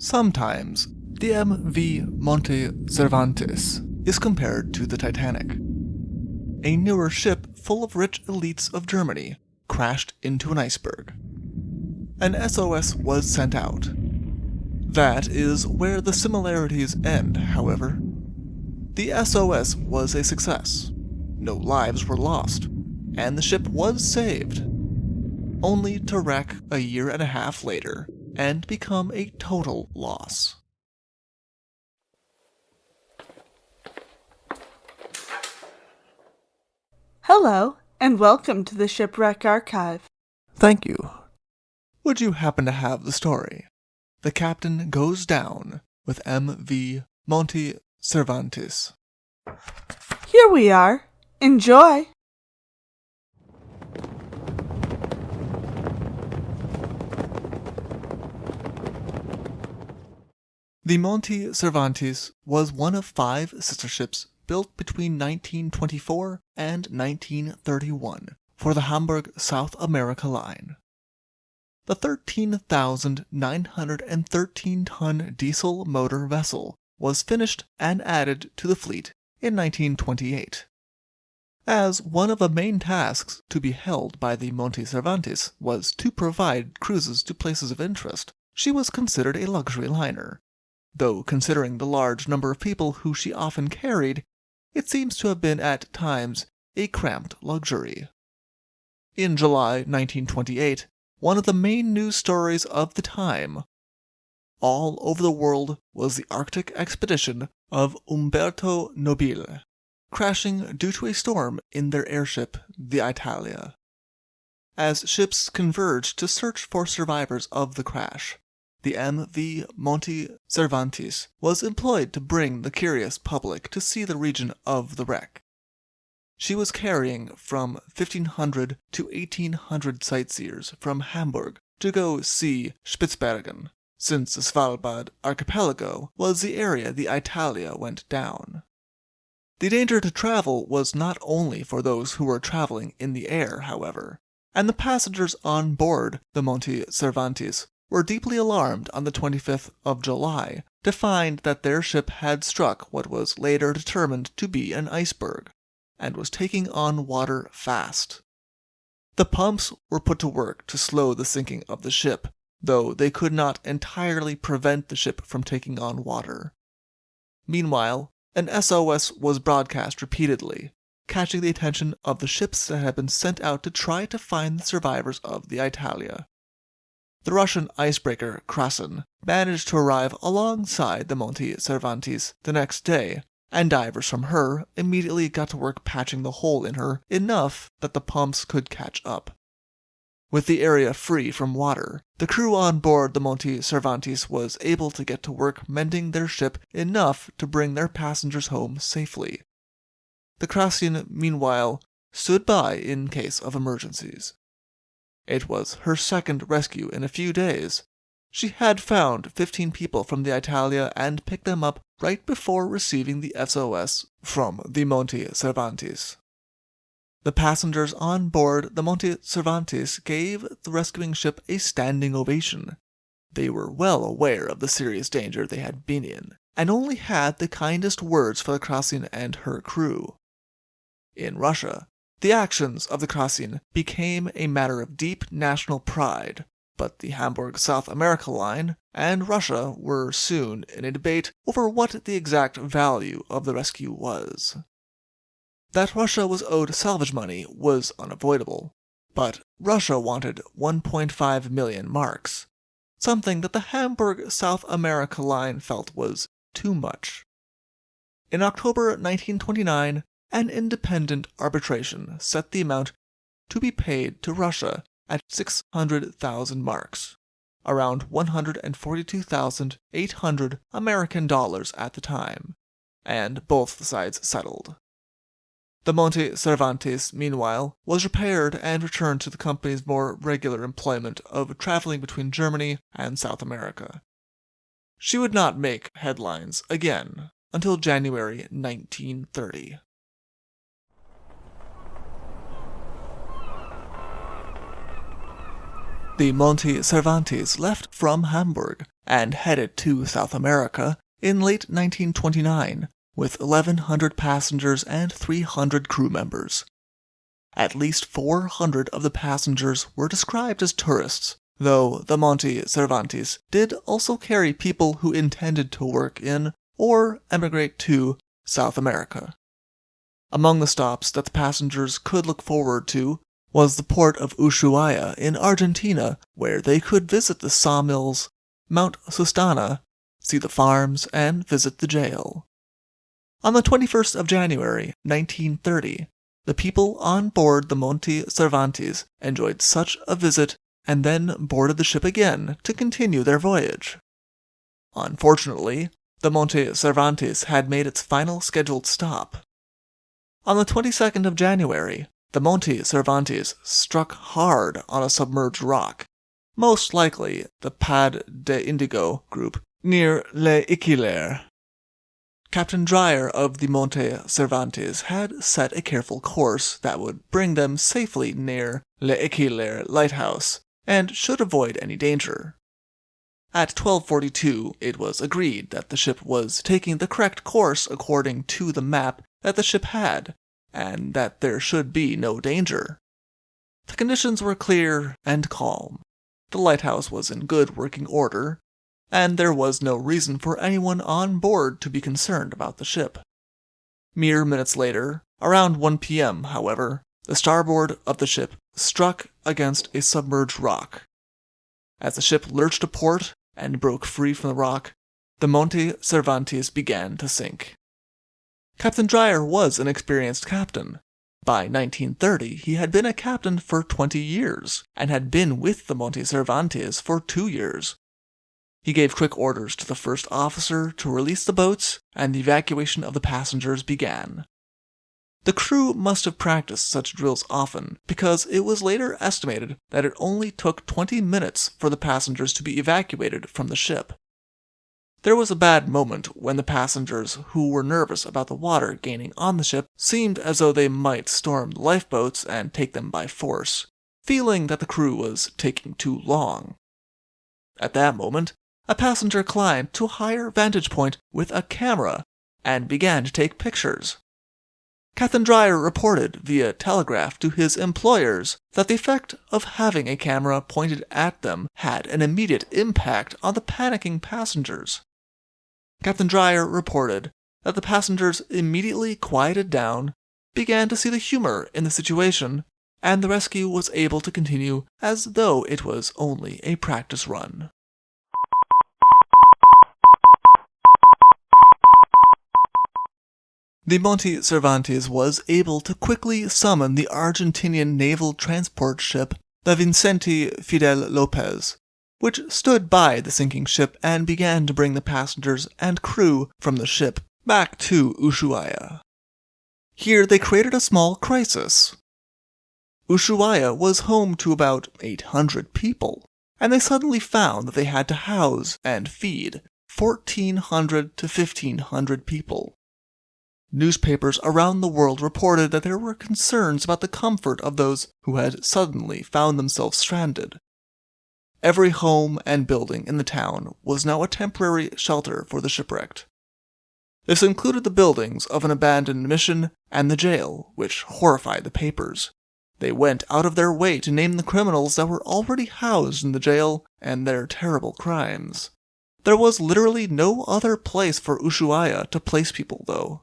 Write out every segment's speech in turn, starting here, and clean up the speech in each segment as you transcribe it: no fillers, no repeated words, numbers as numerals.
Sometimes, the MV Monte Cervantes is compared to the Titanic. A newer ship full of rich elites of Germany crashed into an iceberg. An SOS was sent out. That is where the similarities end, however. The SOS was a success. No lives were lost, and the ship was saved, only to wreck a year and a half later and become a total loss. Hello, and welcome to the Shipwreck Archive. Thank you. Would you happen to have the story? The captain goes down with MV Monte Cervantes. Here we are. Enjoy! The Monte Cervantes was one of 5 sister ships built between 1924 and 1931 for the Hamburg South America Line. The 13,913-ton diesel motor vessel was finished and added to the fleet in 1928. As one of the main tasks to be held by the Monte Cervantes was to provide cruises to places of interest, she was considered a luxury liner. Though considering the large number of people who she often carried, it seems to have been at times a cramped luxury. In July 1928, one of the main news stories of the time all over the world was the Arctic expedition of Umberto Nobile, crashing due to a storm in their airship, the Italia. As ships converged to search for survivors of the crash, the MV Monte Cervantes was employed to bring the curious public to see the region of the wreck. She was carrying from 1,500 to 1,800 sightseers from Hamburg to go see Spitzbergen, since the Svalbard archipelago was the area the Italia went down. The danger to travel was not only for those who were traveling in the air, however, and the passengers on board the Monte Cervantes were deeply alarmed on the 25th of July to find that their ship had struck what was later determined to be an iceberg, and was taking on water fast. The pumps were put to work to slow the sinking of the ship, though they could not entirely prevent the ship from taking on water. Meanwhile, an SOS was broadcast repeatedly, catching the attention of the ships that had been sent out to try to find the survivors of the Italia. The Russian icebreaker Krasin managed to arrive alongside the Monte Cervantes the next day, and divers from her immediately got to work patching the hole in her enough that the pumps could catch up. With the area free from water, the crew on board the Monte Cervantes was able to get to work mending their ship enough to bring their passengers home safely. The Krasin, meanwhile, stood by in case of emergencies. It was her second rescue in a few days. She had found 15 people from the Italia and picked them up right before receiving the SOS from the Monte Cervantes. The passengers on board the Monte Cervantes gave the rescuing ship a standing ovation. They were well aware of the serious danger they had been in, and only had the kindest words for the Krasin and her crew. In Russia, the actions of the Krasin became a matter of deep national pride, but the Hamburg South America Line and Russia were soon in a debate over what the exact value of the rescue was. That Russia was owed salvage money was unavoidable, but Russia wanted 1.5 million marks, something that the Hamburg South America Line felt was too much. In October 1929, an independent arbitration set the amount to be paid to Russia at 600,000 marks, around 142,800 American dollars at the time, and both sides settled. The Monte Cervantes, meanwhile, was repaired and returned to the company's more regular employment of traveling between Germany and South America. She would not make headlines again until January 1930. The Monte Cervantes left from Hamburg and headed to South America in late 1929 with 1,100 passengers and 300 crew members. At least 400 of the passengers were described as tourists, though the Monte Cervantes did also carry people who intended to work in or emigrate to South America. Among the stops that the passengers could look forward to was the port of Ushuaia in Argentina, where they could visit the sawmills, Mount Sustana, see the farms, and visit the jail. On the 21st of January, 1930, the people on board the Monte Cervantes enjoyed such a visit and then boarded the ship again to continue their voyage. Unfortunately, the Monte Cervantes had made its final scheduled stop. On the 22nd of January, the Monte Cervantes struck hard on a submerged rock, most likely the Pad de Indigo group, near Les Iquilaires. Captain Dreyer of the Monte Cervantes had set a careful course that would bring them safely near Les Iquilaires lighthouse, and should avoid any danger. At 12:42, it was agreed that the ship was taking the correct course according to the map that the ship had, and that there should be no danger. The conditions were clear and calm. The lighthouse was in good working order, and there was no reason for anyone on board to be concerned about the ship. Mere minutes later, around 1 p.m., however, the starboard of the ship struck against a submerged rock. As the ship lurched to port and broke free from the rock, the Monte Cervantes began to sink. Captain Dreyer was an experienced captain. By 1930, he had been a captain for 20 years, and had been with the Monte Cervantes for 2 years. He gave quick orders to the first officer to release the boats, and the evacuation of the passengers began. The crew must have practiced such drills often, because it was later estimated that it only took 20 minutes for the passengers to be evacuated from the ship. There was a bad moment when the passengers, who were nervous about the water gaining on the ship, seemed as though they might storm the lifeboats and take them by force, feeling that the crew was taking too long. At that moment, a passenger climbed to a higher vantage point with a camera and began to take pictures. Captain Dreyer reported via telegraph to his employers that the effect of having a camera pointed at them had an immediate impact on the panicking passengers. Captain Dreyer reported that the passengers immediately quieted down, began to see the humor in the situation, and the rescue was able to continue as though it was only a practice run. The Monte Cervantes was able to quickly summon the Argentinian naval transport ship, the Vicente Fidel Lopez, which stood by the sinking ship and began to bring the passengers and crew from the ship back to Ushuaia. Here they created a small crisis. Ushuaia was home to about 800 people, and they suddenly found that they had to house and feed 1,400 to 1,500 people. Newspapers around the world reported that there were concerns about the comfort of those who had suddenly found themselves stranded. Every home and building in the town was now a temporary shelter for the shipwrecked. This included the buildings of an abandoned mission and the jail, which horrified the papers. They went out of their way to name the criminals that were already housed in the jail and their terrible crimes. There was literally no other place for Ushuaia to place people, though.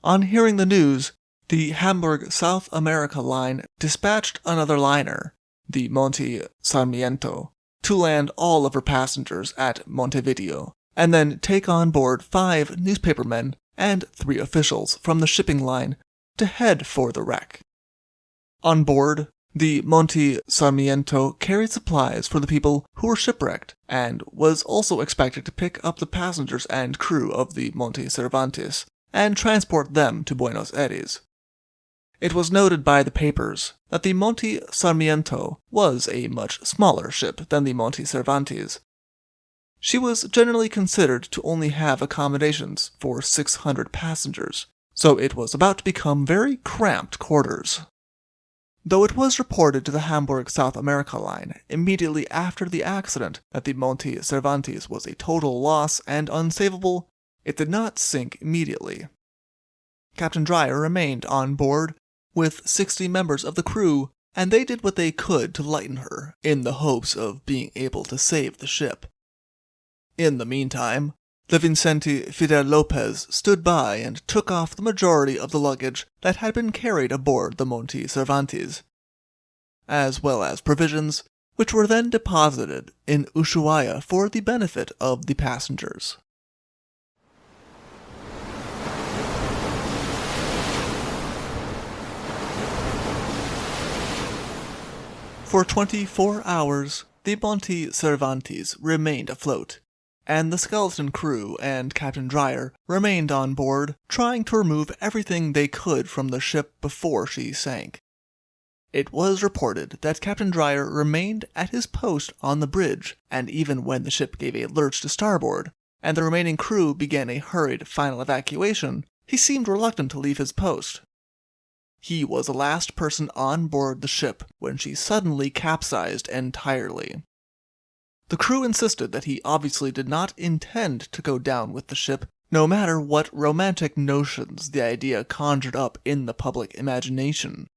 On hearing the news, the Hamburg South America line dispatched another liner, the Monte Sarmiento, to land all of her passengers at Montevideo, and then take on board 5 newspapermen and 3 officials from the shipping line to head for the wreck. On board, the Monte Sarmiento carried supplies for the people who were shipwrecked, and was also expected to pick up the passengers and crew of the Monte Cervantes and transport them to Buenos Aires. It was noted by the papers that the Monte Sarmiento was a much smaller ship than the Monte Cervantes. She was generally considered to only have accommodations for 600 passengers, so it was about to become very cramped quarters. though it was reported to the Hamburg South America line immediately after the accident that the Monte Cervantes was a total loss and unsavable, it did not sink immediately. Captain Dreyer remained on board with 60 members of the crew, and they did what they could to lighten her, in the hopes of being able to save the ship. In the meantime, the Vicente Fidel Lopez stood by and took off the majority of the luggage that had been carried aboard the Monte Cervantes, as well as provisions, which were then deposited in Ushuaia for the benefit of the passengers. For 24 hours, the Monte Cervantes remained afloat, and the skeleton crew and Captain Dreyer remained on board, trying to remove everything they could from the ship before she sank. It was reported that Captain Dreyer remained at his post on the bridge, and even when the ship gave a lurch to starboard, and the remaining crew began a hurried final evacuation, he seemed reluctant to leave his post. He was the last person on board the ship when she suddenly capsized entirely. The crew insisted that he obviously did not intend to go down with the ship, no matter what romantic notions the idea conjured up in the public imagination.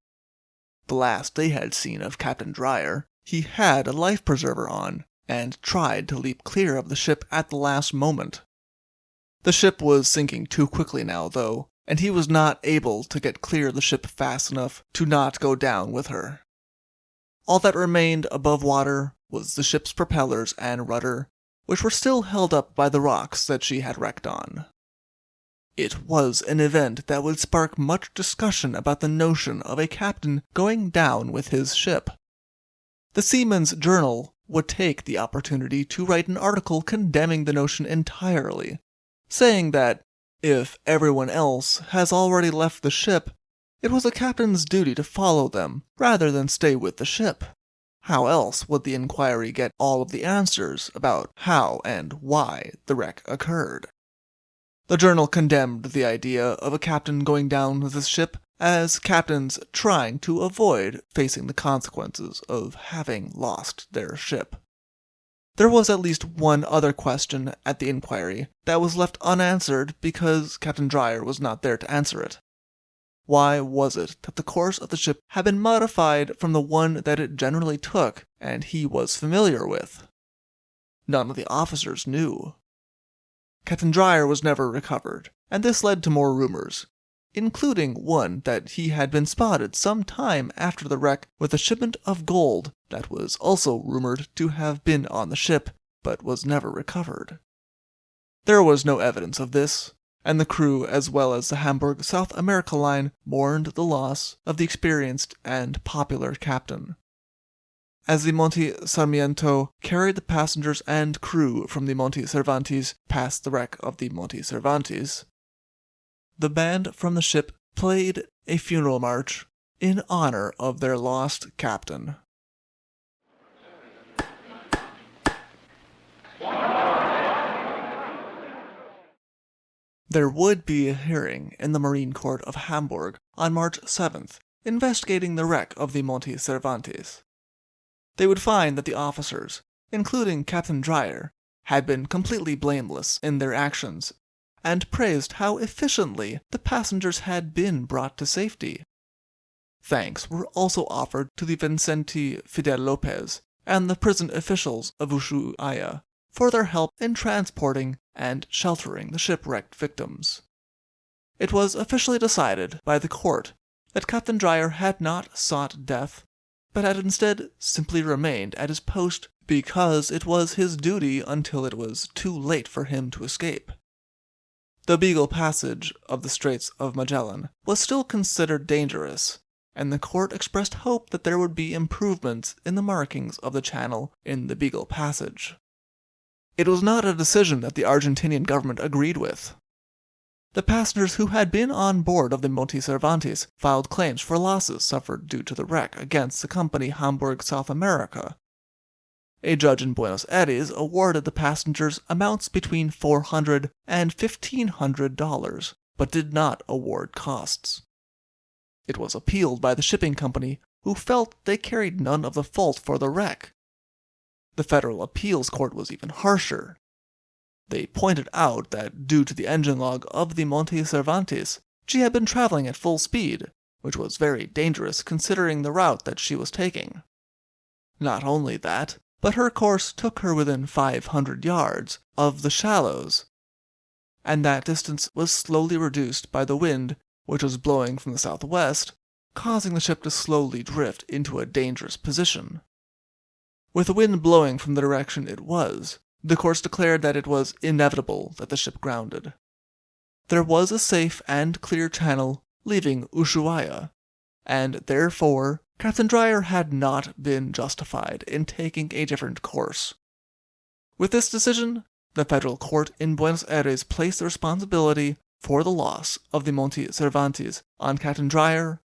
The last they had seen of Captain Dreyer, he had a life preserver on, and tried to leap clear of the ship at the last moment. The ship was sinking too quickly now, though, and he was not able to get clear of the ship fast enough to not go down with her. All that remained above water was the ship's propellers and rudder, which were still held up by the rocks that she had wrecked on. It was an event that would spark much discussion about the notion of a captain going down with his ship. The Seaman's Journal would take the opportunity to write an article condemning the notion entirely, saying that if everyone else has already left the ship, it was a captain's duty to follow them rather than stay with the ship. How else would the inquiry get all of the answers about how and why the wreck occurred? The journal condemned the idea of a captain going down with his ship as captains trying to avoid facing the consequences of having lost their ship. There was at least one other question at the inquiry that was left unanswered because Captain Dreyer was not there to answer it. Why was it that the course of the ship had been modified from the one that it generally took and he was familiar with? None of the officers knew. Captain Dreyer was never recovered, and this led to more rumors, including one that he had been spotted some time after the wreck with a shipment of gold that was also rumored to have been on the ship, but was never recovered. There was no evidence of this, and the crew as well as the Hamburg South America line mourned the loss of the experienced and popular captain. As the Monte Sarmiento carried the passengers and crew from the Monte Cervantes past the wreck of the Monte Cervantes, the band from the ship played a funeral march in honor of their lost captain. There would be a hearing in the Marine Court of Hamburg on March 7th, investigating the wreck of the Monte Cervantes. They would find that the officers, including Captain Dreyer, had been completely blameless in their actions, and praised how efficiently the passengers had been brought to safety. Thanks were also offered to the Vicente Fidel Lopez and the prison officials of Ushuaia for their help in transporting and sheltering the shipwrecked victims. It was officially decided by the court that Captain Dreyer had not sought death, but had instead simply remained at his post because it was his duty until it was too late for him to escape. The Beagle Passage of the Straits of Magellan was still considered dangerous, and the court expressed hope that there would be improvements in the markings of the channel in the Beagle Passage. It was not a decision that the Argentinian government agreed with. The passengers who had been on board of the Monte Cervantes filed claims for losses suffered due to the wreck against the company Hamburg South America. A judge in Buenos Aires awarded the passengers amounts between $400 and $1,500, but did not award costs. It was appealed by the shipping company, who felt they carried none of the fault for the wreck. The Federal Appeals Court was even harsher. They pointed out that due to the engine log of the Monte Cervantes, she had been traveling at full speed, which was very dangerous considering the route that she was taking. Not only that, but her course took her within 500 yards of the shallows, and that distance was slowly reduced by the wind, which was blowing from the southwest, causing the ship to slowly drift into a dangerous position. With the wind blowing from the direction it was, the course declared that it was inevitable that the ship grounded. There was a safe and clear channel leaving Ushuaia, and therefore Captain Dreyer had not been justified in taking a different course. With this decision, the federal court in Buenos Aires placed the responsibility for the loss of the Monte Cervantes on Captain Dreyer,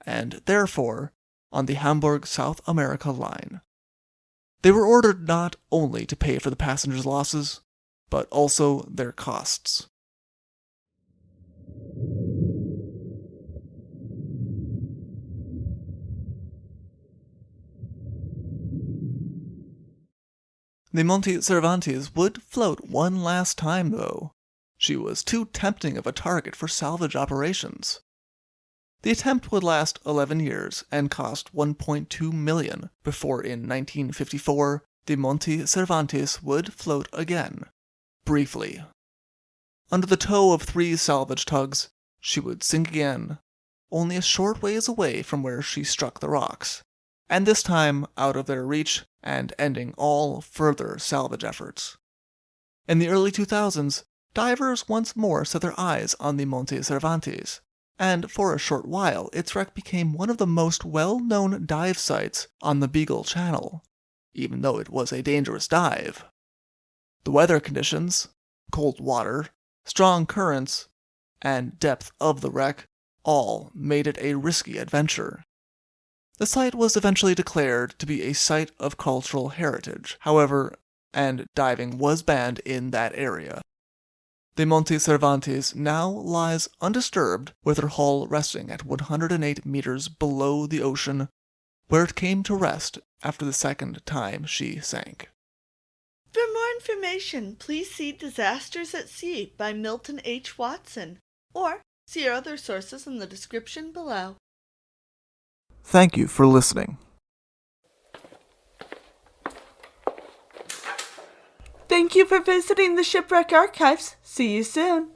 and therefore on the Hamburg-South America line. They were ordered not only to pay for the passengers' losses, but also their costs. The Monte Cervantes would float one last time, though. She was too tempting of a target for salvage operations. The attempt would last 11 years and cost $1.2 million before in 1954 the Monte Cervantes would float again, briefly. Under the tow of 3 salvage tugs, she would sink again, only a short ways away from where she struck the rocks, and this time out of their reach and ending all further salvage efforts. In the early 2000s, divers once more set their eyes on the Monte Cervantes, and for a short while its wreck became one of the most well-known dive sites on the Beagle Channel, even though it was a dangerous dive. The weather conditions, cold water, strong currents, and depth of the wreck all made it a risky adventure. The site was eventually declared to be a site of cultural heritage, however, and diving was banned in that area. The Monte Cervantes now lies undisturbed, with her hull resting at 108 meters below the ocean, where it came to rest after the second time she sank. For more information, please see Disasters at Sea by Milton H. Watson, or see our other sources in the description below. Thank you for listening. Thank you for visiting the Shipwreck Archives. See you soon.